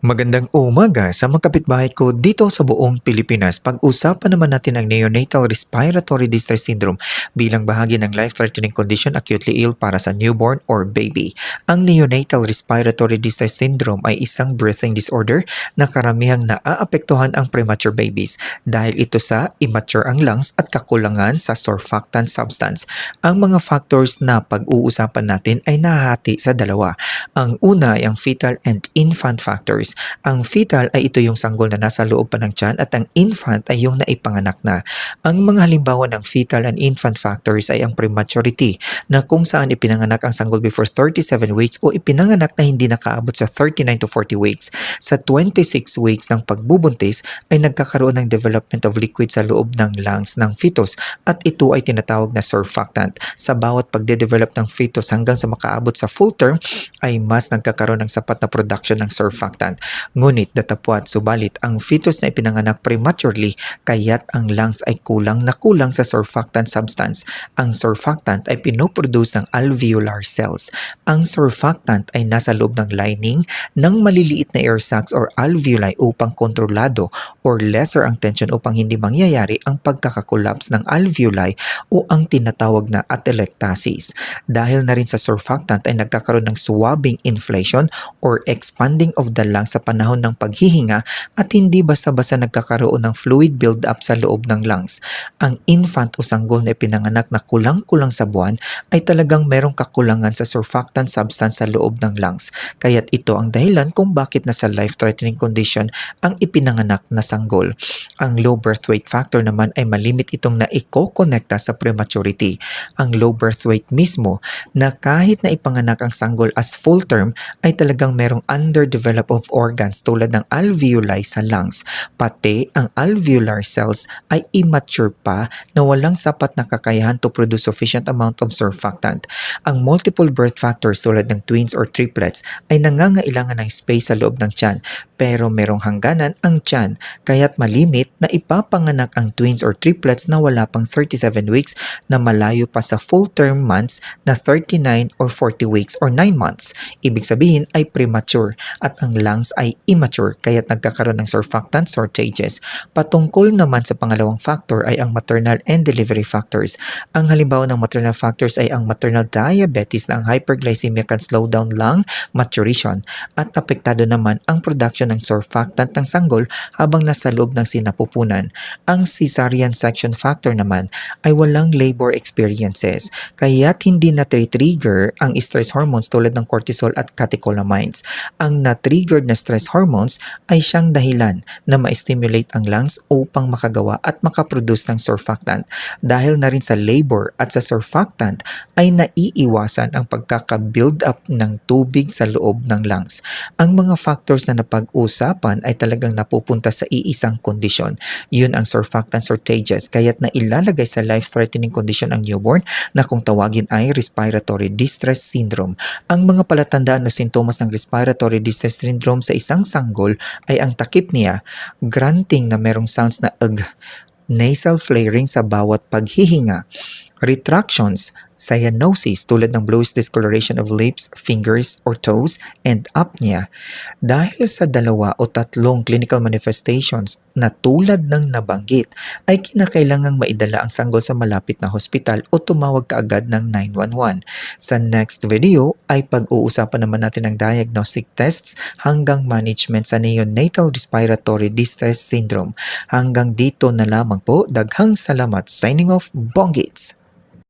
Magandang umaga sa mga kapitbahay ko dito sa buong Pilipinas. Pag-usapan naman natin ang neonatal respiratory distress syndrome bilang bahagi ng life-threatening condition acutely ill para sa newborn or baby. Ang neonatal respiratory distress syndrome ay isang breathing disorder na karamihang naaapektuhan ang premature babies dahil ito sa immature ang lungs at kakulangan sa surfactant substance. Ang mga factors na pag-uusapan natin ay nahahati sa dalawa. Ang una ay ang fetal and infant factors. Ang fetal ay ito yung sanggol na nasa loob pa ng tiyan at ang infant ay yung naipanganak na. Ang mga halimbawa ng fetal and infant factors ay ang prematurity na kung saan ipinanganak ang sanggol before 37 weeks o ipinanganak na hindi nakaabot sa 39 to 40 weeks. Sa 26 weeks ng pagbubuntis ay nagkakaroon ng development of liquid sa loob ng lungs ng fetus at ito ay tinatawag na surfactant. Sa bawat pagde-develop ng fetus hanggang sa makaabot sa full term ay mas nagkakaroon ng sapat na production ng surfactant. Ngunit datapwat subalit ang fetus na ipinanganak prematurely kaya't ang lungs ay kulang na kulang sa surfactant substance. Ang surfactant ay pinoproduce ng alveolar cells. Ang surfactant ay nasa loob ng lining ng maliliit na air sacs or alveoli upang kontrolado or lesser ang tension upang hindi mangyayari ang pagkakakollapse ng alveoli o ang tinatawag na atelectasis. Dahil na rin sa surfactant ay nagkakaroon ng swabbing inflation or expanding of the lungs sa panahon ng paghihinga at hindi basta-basta nagkakaroon ng fluid build-up sa loob ng lungs. Ang infant o sanggol na ipinanganak na kulang-kulang sa buwan ay talagang merong kakulangan sa surfactant substance sa loob ng lungs. Kaya't ito ang dahilan kung bakit nasa life-threatening condition ang ipinanganak na sanggol. Ang low birth weight factor naman ay malimit itong naiko-connecta sa prematurity. Ang low birth weight mismo na kahit na ipanganak ang sanggol as full term ay talagang merong underdeveloped of organs tulad ng alveoli sa lungs. Pati ang alveolar cells ay immature pa na walang sapat na kakayahan to produce sufficient amount of surfactant. Ang multiple birth factors tulad ng twins or triplets ay nangangailangan ng space sa loob ng tiyan pero merong hangganan ang tiyan kaya't malimit na ipapanganak ang twins or triplets na wala pang 37 weeks na malayo pa sa full term months na 39 or 40 weeks or 9 months. Ibig sabihin ay premature at ang lungs ay immature kaya't nagkakaroon ng surfactant shortages. Patungkol naman sa pangalawang factor ay ang maternal and delivery factors. Ang halimbawa ng maternal factors ay ang maternal diabetes na ang hyperglycemia can slow down lung maturation at apektado naman ang production ng surfactant ng sanggol habang nasa loob ng sinapupunan. Ang cesarean section factor naman ay walang labor experiences kaya't hindi na-trigger ang stress hormones tulad ng cortisol at catecholamines. Ang na-triggered na stress hormones ay siyang dahilan na ma-stimulate ang lungs upang makagawa at makaproduce ng surfactant. Dahil na rin sa labor at sa surfactant ay naiiwasan ang pagkaka-build up ng tubig sa loob ng lungs. Ang mga factors na napag-usapan ay talagang napupunta sa iisang kondisyon. Yun ang surfactant shortages kaya't nailalagay sa life-threatening condition ang newborn na kung tawagin ay respiratory distress syndrome. Ang mga palatandaan na sintomas ng respiratory distress syndrome sa isang sanggol ay ang takip niya, grunting na merong sounds na nasal flaring sa bawat paghihinga, retractions, cyanosis tulad ng bluish discoloration of lips, fingers, or toes, and apnea. Dahil sa dalawa o tatlong clinical manifestations na tulad ng nabanggit, ay kinakailangang maidala ang sanggol sa malapit na hospital o tumawag kaagad ng 911. Sa next video ay pag-uusapan naman natin ang diagnostic tests hanggang management sa neonatal respiratory distress syndrome. Hanggang dito na lamang po, daghang salamat. Signing off, Bonggits!